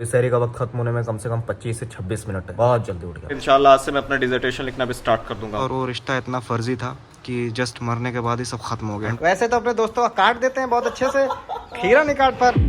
शहरी का वक्त खत्म होने में कम से कम 25 से 26 मिनट है। बहुत जल्दी उठ गया। इंशाल्लाह आज से मैं अपना डिजर्टेशन लिखना भी स्टार्ट कर दूंगा। और वो रिश्ता इतना फर्जी था कि जस्ट मरने के बाद ही सब खत्म हो गया। वैसे तो अपने दोस्तों का काट देते हैं बहुत अच्छे से, खीरा नहीं काट पर।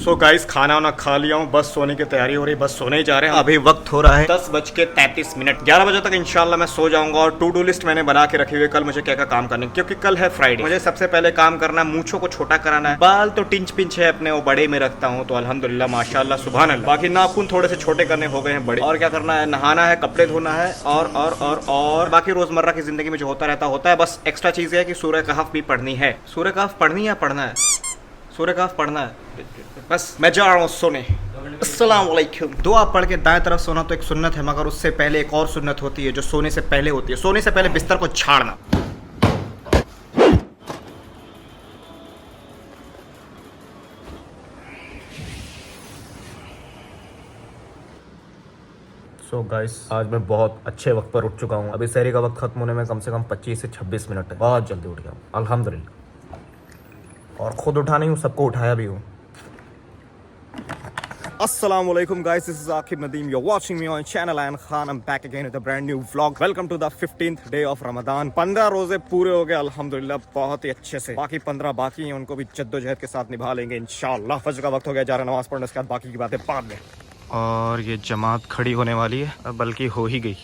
सो गाइस खाना वाना खा लिया हूँ, बस सोने की तैयारी हो रही, बस सोने ही जा रहे हैं। अभी वक्त हो रहा है 10:33। 11 बजे तक इंशाल्लाह मैं सो जाऊंगा। और टू डू लिस्ट मैंने बना के रखी हुई है कल मुझे क्या क्या काम करने, क्योंकि कल है फ्राइडे। मुझे सबसे पहले काम करना है, मूंछों को छोटा कराना है। बाल तो टिंच पिंच है अपने, वो बड़े में रखता हूँ तो अल्हम्दुलिल्लाह माशाल्लाह सुभान अल्लाह। बाकी नाखून थोड़े से छोटे करने हो गए हैं बड़े। और क्या करना है, नहाना है, कपड़े धोना है और बाकी रोजमर्रा की जिंदगी में जो होता रहता है। बस एक्स्ट्रा चीज है कि सूरह कहफ भी पढ़नी है। सूरह कहफ पढ़नी है, पढ़ना है, सूरह कहफ पढ़ना है। बस मैं जा रहा हूँ सोने। अस्सलाम वालेकुम। दुआ पढ़ के दाएं तरफ सोना तो एक सुन्नत है, मगर उससे पहले एक और सुन्नत होती है जो सोने से पहले होती है। सोने से पहले बिस्तर को झाड़ना। सो गाइस आज मैं बहुत अच्छे वक्त पर उठ चुका हूँ। अभी शहरी का वक्त खत्म होने में कम से कम 25 से 26 मिनट है। बहुत जल्दी उठ गया हूँ अल्हम्दुलिल्लाह। और खुद उठा नहीं हूँ, सबको उठाया भी हूँ। Assalamu alaikum guys, this is Akib Nadeem. You're watching me on channel Ayan Khan. I'm back again with a brand new vlog. Welcome to the 15th day of Ramadan. 15 रोजे पूरे हो गए अल्हम्दुलिल्लाह बहुत ही अच्छे से। बाकी 15 बाकी हैं, उनको भी जद्दोजहद के साथ निभा लेंगे इंशाल्लाह। फजर का वक्त हो गया, जा रहे हैं नमाज पढ़ने, उसके बाद बाकी की बातें बाद में। और ये जमात खड़ी होने वाली है, बल्कि हो ही गई।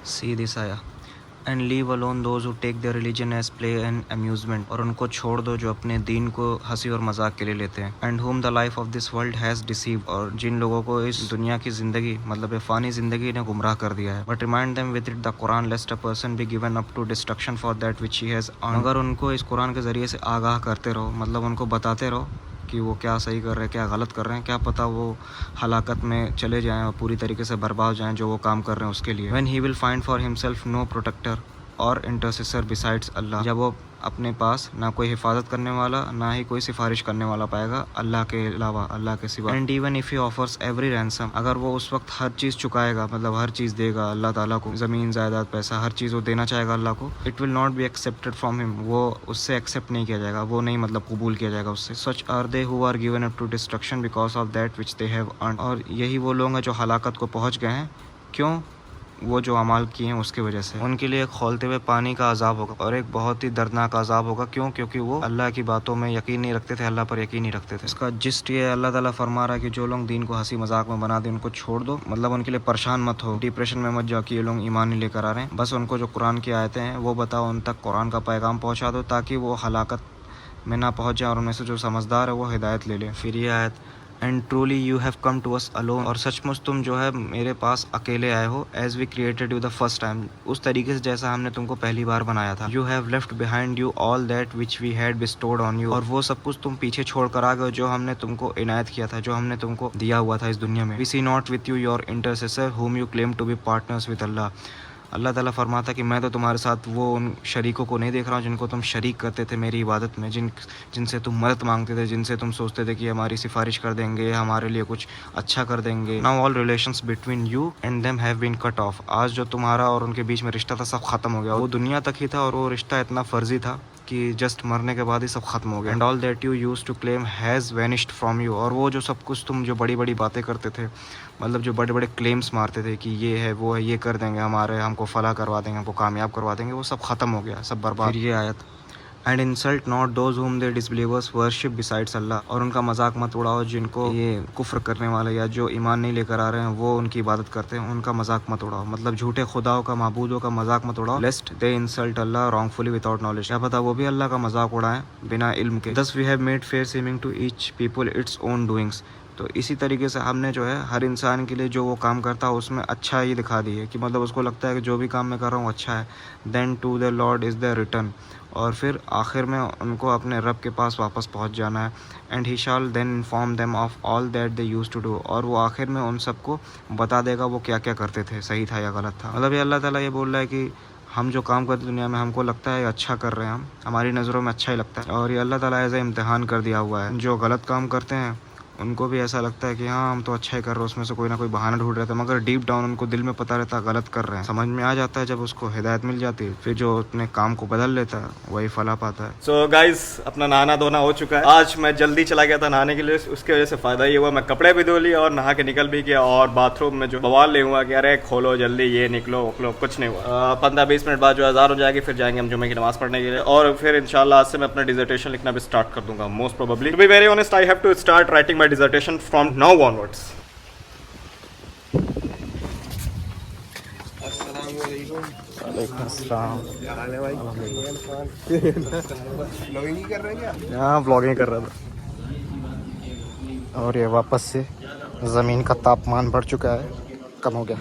सी दिस आया and leave alone those who take their religion as play and amusement. और उनको छोड़ दो जो अपने दीन को हंसी और मजाक के लिए लेते हैं। And whom the life of this world has deceived. और जिन लोगों को इस दुनिया की जिंदगी मतलब फानी जिंदगी ने गुमराह कर दिया है। But remind them with it the Quran lest a person be given up to destruction for that which he has earned. अगर उनको इस कुरान के जरिए से आगाह करते रहो, मतलब उनको बताते रहो कि वो क्या सही कर रहे हैं, क्या गलत कर रहे हैं, क्या पता वो हलाकत में चले जाएं और पूरी तरीके से बर्बाद जाएं जो वो काम कर रहे हैं उसके लिए। When he will find for himself no protector और इंटरसेसर बिसाइड्स अल्लाह। जब वो अपने पास ना कोई हिफाजत करने वाला, ना ही कोई सिफारिश करने वाला पाएगा अल्लाह के अलावा, अल्लाह के सिवा। And even if he offers every ransom, अगर वो उस वक्त हर चीज़ चुकाएगा, मतलब हर चीज़ देगा अल्लाह ताला को, ज़मीन जायदाद पैसा हर चीज़ वो देना चाहेगा अल्लाह को, it will not be accepted from him, वो उससे एक्सेप्ट नहीं किया जाएगा, वो नहीं मतलब कबूल किया जाएगा उससे। Such are they who are given up to destruction because of that which they have earned. और यही वो लोग हैं जो हलाकत को पहुँच गए हैं, क्यों? वो जो अमाल किए हैं उसके वजह से। उनके लिए एक खौलते हुए पानी का अजाब होगा और एक बहुत ही दर्दनाक अजाब होगा। क्यों? क्योंकि वो अल्लाह की बातों में यकीन नहीं रखते थे, अल्लाह पर यकीन नहीं रखते थे। इसका जिस्ट ये अल्लाह ताला फरमा रहा है कि जो लोग दीन को हंसी मजाक में बना दे उनको छोड़ दो, मतलब उनके लिए परेशान मत हो, डिप्रेशन में मत जाओ कि ये लोग ईमान नहीं लेकर आ रहे हैं। बस उनको जो कुरान की आयतें हैं वो बताओ, उन तक कुरान का पैगाम पहुँचा दो ताकि वो हलाकत में ना पहुँच जाए और उनमें से जो समझदार है वो हिदायत ले ले। फिर ये आयत, and truly you have come to us alone. और सचमुच तुम जो है मेरे पास अकेले आए हो। As we created you the first time, उस तरीके से जैसा हमने तुमको पहली बार बनाया था। You have left behind you all that which we had bestowed on you. और वो सब कुछ तुम पीछे छोड़ कर आ गए जो हमने तुमको इनायत किया था, जो हमने तुमको दिया हुआ था इस दुनिया में। We see not with you your intercessor whom you claim to be partners with Allah. Allah ताला फरमाता कि मैं तो तुम्हारे साथ वो उन शरीकों को नहीं देख रहा हूँ जिनको तुम शरीक करते थे मेरी इबादत में, जिनसे तुम मदद मांगते थे, जिनसे तुम सोचते थे कि हमारी सिफारिश कर देंगे, हमारे लिए कुछ अच्छा कर देंगे। Now all relations between you and them have been cut off. आज जो तुम्हारा और उनके बीच में रिश्ता था सब खत्म हो गया। वो दुनिया तक ही था और वो रिश्ता इतना फर्जी था कि जस्ट मरने के बाद ही सब खत्म हो गया। And all that you used to claim has vanished from you. और वो जो सब कुछ तुम जो बड़ी बड़ी बातें करते थे, मतलब जो बड़े बड़े क्लेम्स मारते थे कि ये है वो है, ये कर देंगे हमारे, हमको फला करवा देंगे, हमको कामयाब करवा देंगे, वो सब खत्म हो गया, सब बर्बाद। फिर ये आयत, and insult not those whom they disbelievers worship besides Allah. और उनका मजाक मत उड़ाओ जिनको ये कुफ्र करने वाले या जो ईमान नहीं लेकर आ रहे हैं वो उनकी इबादत करते हैं, उनका मजाक मत उड़ाओ, मतलब झूठे खुदाओं का, माबूदों का मजाक मत उड़ाओ। लेस्ट दे इंसल्ट अल्लाह रॉन्गफुली विदाउट नॉलेज। क्या पता वो भी अल्लाह का मजाक उड़ाएं बिना इल्म के। Thus we have made fair seeming to each people its own doings. तो इसी तरीके से हमने जो है हर इंसान के लिए जो वो काम करता है उसमें अच्छा ही दिखा दी है कि मतलब उसको लगता है कि जो भी काम मैं कर रहा हूँ अच्छा है। Then to the Lord is the return. और फिर आखिर में उनको अपने रब के पास वापस पहुँच जाना है। And he shall then inform them of all that they used to do. और वो आखिर में उन सबको बता देगा वो क्या क्या करते थे, सही था या गलत था। मतलब ये अल्लाह ताला ये बोल रहा है कि हम जो काम करते दुनिया में हमको लगता है अच्छा कर रहे हैं, हम हमारी नज़रों में अच्छा ही लगता है, और ये अल्लाह ताला एज ए इम्तिहान कर दिया हुआ है। जो गलत काम करते हैं उनको भी ऐसा लगता है कि हाँ हम तो अच्छा ही कर रहे हैं, उसमें से कोई ना कोई बहाना ढूंढ रहे थे, मगर डीप डाउन उनको दिल में पता रहता है गलत कर रहे हैं। समझ में आ जाता है जब उसको हिदायत मिल जाती है, फिर जो अपने काम को बदल लेता है वही फला पाता है। सो गाइस अपना नहाना धोना हो चुका है। आज मैं जल्दी चला गया था नहाने के लिए, उसकी वजह से फायदा ये हुआ मैं कपड़े भी धो लिया और नहा के निकल भी गया। और बाथरूम में जो बवाल नहीं हुआ कि अरे खोलो जल्दी ये निकलो वकलो, कुछ नहीं हुआ। 15-20 मिनट बाद जो अज़ान हो जाएगी फिर जाएंगे हम जुम्मे की नमाज पढ़ने के लिए, और फिर इंशाल्लाह आज से मैं अपना डिजर्टेशन लिखना भी स्टार्ट कर दूंगा most probably. To be very honest I have to start writing my dissertation from now onwards. यहाँ ब्लॉगिंग कर रहा था। और ये वापस से ज़मीन का तापमान बढ़ चुका है, कम हो गया।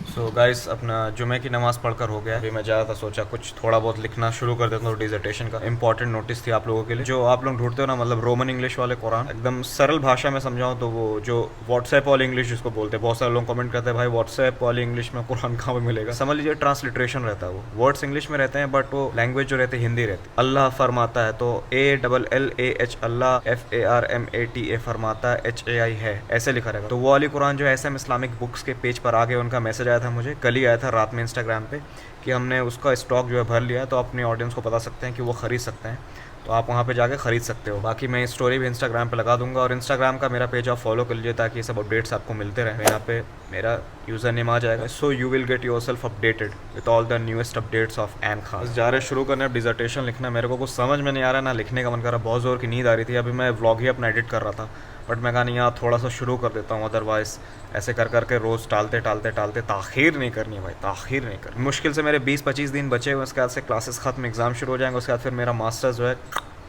सो गाइस अपना जुमे की नमाज़ पढ़कर हो गया। अभी मैं ज़्यादा सोचा कुछ थोड़ा बहुत लिखना शुरू कर देता हूँ डिजर्टेशन का। इंपॉर्टेंट नोटिस थी आप लोगों के लिए, जो आप लोग ढूंढते हो ना, मतलब रोमन इंग्लिश वाले कुरान। एकदम सरल भाषा में समझाऊँ तो वो जो व्हाट्सएप वाली इंग्लिश जिसको बोलते हैं, बहुत सारे लोग कमेंट करते हैं भाई व्हाट्सएप वाली इंग्लिश में कुरान कहाँ पे मिलेगा। समझ लीजिए ट्रांसलिट्रेशन रहता है, वो वर्ड्स इंग्लिश में रहते हैं बट वो लैंग्वेज जो रहती है हिंदी रहती है। अल्लाह फरमाता है तो ALLAH अल्लाह, FARMATA फरमाता है HAI है, ऐसे लिखा रहेगा। तो वो वाली कुरान जो है SM इस्लामिक बुक्स के पेज पर आगे उनका मैसेज आया था मुझे, कल ही आया था रात में इंस्टाग्राम पे, कि हमने उसका स्टॉक जो है भर लिया है, तो अपने ऑडियंस को बता सकते हैं कि वो ख़रीद सकते हैं, तो आप वहाँ पे जाके ख़रीद सकते हो। बाकी मैं स्टोरी भी इंस्टाग्राम पे लगा दूंगा, और इंस्टाग्राम का मेरा पेज आप फॉलो कर लीजिए ताकि ये सब अपडेट्स आपको मिलते रहे। यहाँ पे मेरा यूज़र नेम आ जाएगा, so you will get yourself updated with all the newest updates of N Khan. जा रहे शुरू करने, अब डिजर्टेशन लिखना। मेरे को कुछ समझ में नहीं आ रहा, ना लिखने का मन कर रहा, बहुत ज़ोर की नींद आ रही थी। अभी मैं व्लॉग ही अपना एडिट कर रहा था, बट मैं कहा नहीं यार थोड़ा सा शुरू कर देता हूँ, अदरवाइज़ ऐसे कर करके रोज़ टालते ताख़ीर नहीं करनी है भाई, ताख़ीर नहीं करनी। मुश्किल से मेरे 20-25 दिन बचे हुए, उसके बाद से क्लासेस ख़त्म, एग्ज़ाम शुरू हो जाएंगे, उसके बाद फिर मेरा मास्टर्स जो है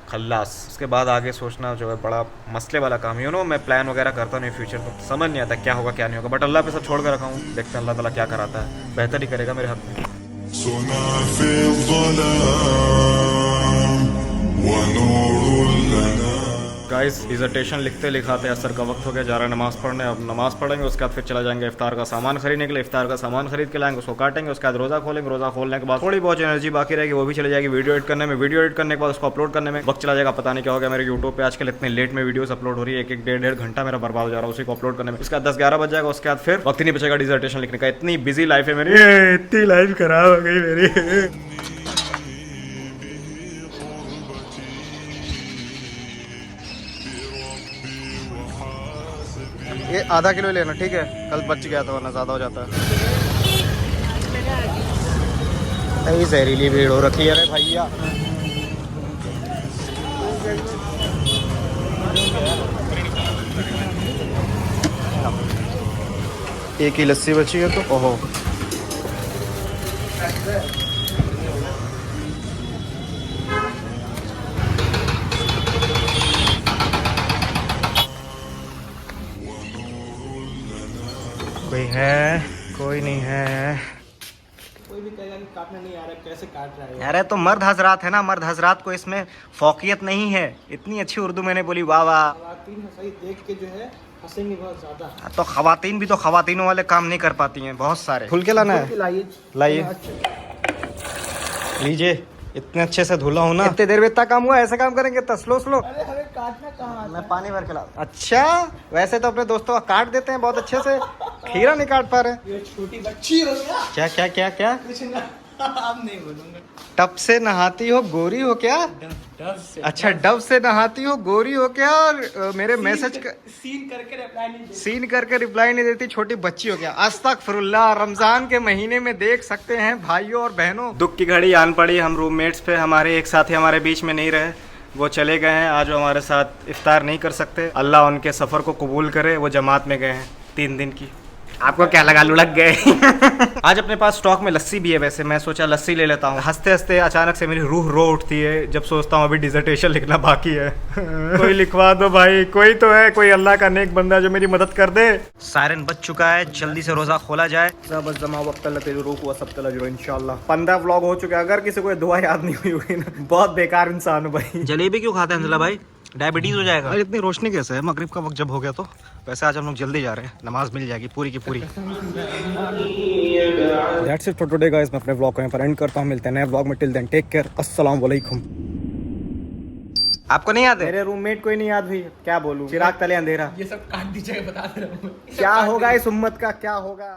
खल्लास। उसके बाद आगे सोचना जो है बड़ा मसले वाला काम। यू नो मैं प्लान वगैरह करता नहीं फ्यूचर, तो समझ नहीं आता क्या होगा क्या नहीं होगा, बट अल्लाह पे सब छोड़ कर रखा हूँ। देखते हैं अल्लाह ताला क्या कराता है, बेहतर ही करेगा मेरे हक़ में। गाइस डिजर्टेशन लिखते लिखाते असर का वक्त हो गया, जा रहा है नमाज़ पढ़ने। अब नमाज़ पढ़ेंगे, उसके बाद फिर चला जाएंगे इफ्तार का सामान खरीदने के लिए। इफ्तार का सामान खरीद के लाएंगे, उसको काटेंगे, उसके बाद रोज़ा खोलेंगे। रोज़ा खोलने के बाद थोड़ी बहुत एनर्जी बाकी रहेगी, वो भी चली जाएगी वीडियो एडिट करने में। वीडियो एडिट करने के बाद उसको अपलोड करने में वक्त चला जाएगा। पता नहीं क्या हो गया मेरे यूट्यूब पे आजकल इतने लेट में वीडियोस अपलोड हो रही है, एक डेढ़ घंटा मेरा बर्बाद हो जा रहा है उसी को अपलोड करने में। उसके बाद 10-11 बज जाएगा, उसके बाद फिर वक्त ही नहीं बचेगा डिजर्टेशन लिखने का। इतनी बिजी लाइफ है मेरी, इतनी लाइफ खराब हो गई मेरी। ये आधा किलो लेना, ठीक है? कल बच गया था वरना ज़्यादा हो जाता है। जहरीली भीड़ हो रखी है रे भैया। एक ही लस्सी बची है तो ओहो। कोई है? कोई नहीं है। कोई भी कहेगा कि काटना नहीं आ रहा, कैसे काट रहा है? अरे तो मर्द हजरात है ना, मर्द हजरात को इसमें फौकियत नहीं है। इतनी अच्छी उर्दू मैंने बोली, वाह वाह। खवातीन सही देख के जो है हंसेंगे बहुत ज्यादा। तो खवातीन भी तो खवातीनों वाले काम नहीं कर पाती हैं, बहुत सारे। खुल के लाना है, लाइए लीजिए। इतने अच्छे से धुला हूँ ना, इतने देर में इतना काम हुआ, ऐसा काम करेंगे तो स्लो स्लो। अरे हमें काटना कहाँ? मैं पानी भर के ला। अच्छा वैसे तो अपने दोस्तों का काट देते हैं बहुत अच्छे से, खीरा नहीं काट पा रहे। ये छोटी बच्ची हो गया। क्या क्या क्या क्या? कुछ ना, अब नहीं बोलूंगा। टब से नहाती हो गोरी हो क्या? डब से। अच्छा डब से नहाती हो गोरी हो क्या? और मेरे मैसेज का सीन करके रिप्लाई नहीं देती। सीन करके रिप्लाई नहीं देती, छोटी बच्ची हो क्या? अस्तगफिरुल्लाह। रमजान के महीने में देख सकते हैं भाइयों और बहनों। दुख की घड़ी आन पड़ी हम रूममेट्स पे। हमारे एक साथी हमारे बीच में नहीं रहे, वो चले गए हैं। आज वो हमारे साथ इफ्तार नहीं कर सकते। अल्लाह उनके सफ़र को कबूल करे। वो जमात में गए हैं 3 दिन की। आपको क्या लगा लुढ़क गए? आज अपने पास स्टॉक में लस्सी भी है, वैसे मैं सोचा लस्सी ले लेता हूँ। हंसते हंसते अचानक से मेरी रूह रो उठती है जब सोचता हूँ अभी डिजर्टेशन लिखना बाकी है। कोई लिखवा दो भाई, कोई तो है, कोई अल्लाह का नेक बंदा जो मेरी मदद कर दे। सायरन बज चुका है, जल्दी से रोजा खोला जाए। 15 व्लॉग हो चुके हैं। अगर किसी को दुआ याद नहीं हुई होगी ना, बहुत बेकार इंसान हो भाई। जलेबी क्यों खाते हैं अंजला भाई? डायबिटीज हो जाएगा। अरे इतनी रोशनी कैसे है? मगरिब का वक्त जब हो गया तो वैसे आज हम लोग जल्दी जा रहे हैं, नमाज मिल जाएगी पूरी की पूरी। That's it for today guys। मैं अपने व्लॉग को यहाँ पर एंड करता हूँ। मिलते हैं नए व्लॉग में। टिल देन टेक केयर, अस्सलाम वालेकुम। आपको नहीं याद है? मेरे रूममेट को ही नहीं याद भाई, क्या बोलूं, चिराग तले अंधेरा। ये सब काट दीजिएगा, बता दे रहा हूँ मैं। क्या होगा इस उम्मत का, क्या होगा।